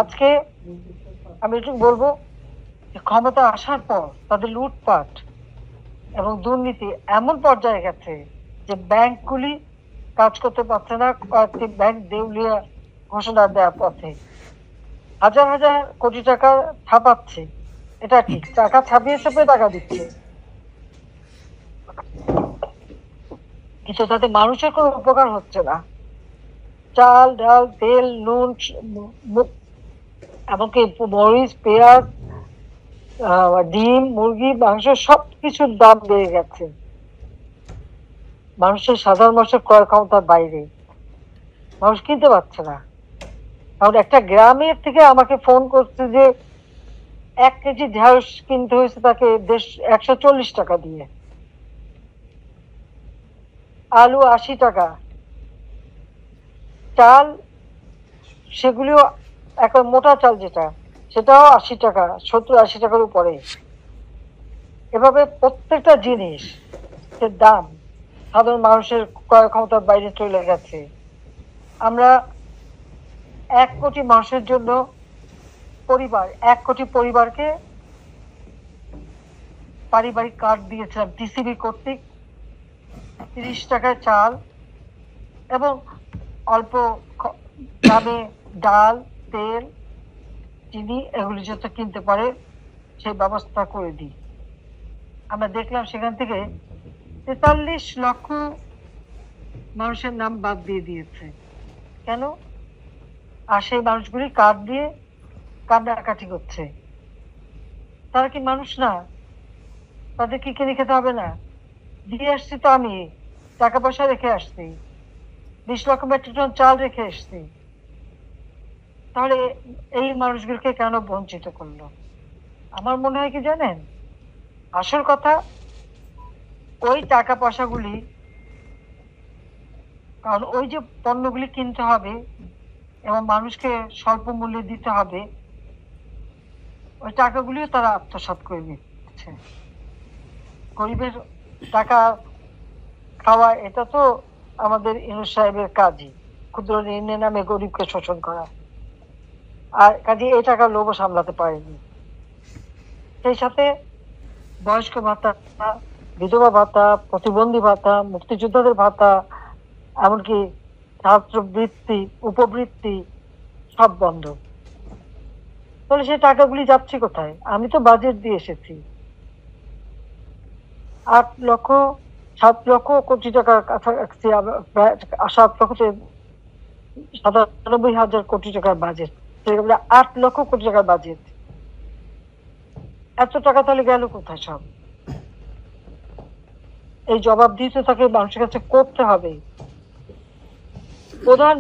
আজকে আমি একটু বলবো যে ক্ষমতা আসার পর তাদের লুটপাট এবং দুর্নীতি এমন পর্যায়ে গেছে যে ব্যাংকগুলি কাজ করতে পারছে না, কয়েকটি ব্যাংক দেউলিয়া ঘোষণা দেওয়ার পথে। হাজার হাজার কোটি টাকা ছাপাচ্ছে, এটা ঠিক, টাকা ছাপিয়ে ছাপিয়ে টাকা দিচ্ছে, কিন্তু তাতে মানুষের কোনো উপকার হচ্ছে না। চাল ডাল তেল নুন এমনকি মরিচ পেঁয়াজ ডিম মুরগি মাংস সবকিছুর দাম বেড়ে গেছে, মানুষের সাধারণ মানুষের ক্রয় ক্ষমতার বাইরে, মানুষ কিনতে পারছে না। কারণ একটা গ্রামের থেকে আমাকে ফোন করছে যে 1 কেজি ঢেঁড়স কিনতে হয়েছে তাকে 140 টাকা দিয়ে, আলু 80 টাকা, চাল সেগুলিও একটা মোটা চাল যেটা সেটাও 80 টাকা, 70-80 টাকার উপরে। এভাবে প্রত্যেকটা জিনিস দাম সাধারণ মানুষের ক্রয় ক্ষমতার বাইরে চলে গেছে। আমরা 1 কোটি মানুষের জন্য পরিবার, 1 কোটি পরিবারকে পারিবারিক কার্ড দিয়েছিলাম টিসিবি কর্তৃক, 30 টাকায় চাল এবং অল্প দামে ডাল তেল চিনি এগুলি যাতে কিনতে পারে সেই ব্যবস্থা করে দিই। আমরা দেখলাম সেখান থেকে 43 লক্ষ মানুষের নাম বাদ দিয়ে দিয়েছে। কেন? আর সেই মানুষগুলি কার্ড দিয়ে কান্নাকাটি করছে। তারা কি মানুষ না? তাদের কি কিনে খেতে হবে না? দিয়ে আসছি তো আমি, টাকা পয়সা রেখে আসছি, 20 লক্ষ মেট্রিক টন চাল রেখে আসছি, তাহলে এই মানুষগুলোকে কেন বঞ্চিত করলো? আমার মনে হয় কি জানেন, আসল কথা ওই টাকা পয়সাগুলি, কারণ ওই যে পণ্যগুলি কিনতে হবে এবং মানুষকে স্বল্প মূল্যে দিতে হবে, ওই টাকাগুলিও তারা আত্মসাৎ করে নিচ্ছে। গরিবের টাকা খাওয়া এটা তো আমাদের ইউনূস সাহেবের কাজই, ক্ষুদ্র ঋণের নামে গরিবকে শোষণ করা, আর কাজে এই টাকা লোভও সামলাতে পারেনি। সেই সাথে বয়স্ক ভাতা, বিধবা ভাতা, প্রতিবন্ধী ভাতা, মুক্তিযোদ্ধাদের ভাতা, এমনকি ছাত্রবৃত্তি উপবৃত্তি সব বন্ধ। তাহলে সেই টাকাগুলি যাচ্ছে কোথায়? আমি তো বাজেট দিয়ে এসেছি 7 লক্ষ টাকার কাছাকাছি, 7,97,000 কোটি টাকার বাজেট, 8 লক্ষ কোটি টাকার বাজেট। এত টাকা তাহলে গেল কোথায় সব? এই জবাবদিহিতা তাকে মানুষের কাছে করতে হবে। প্রধান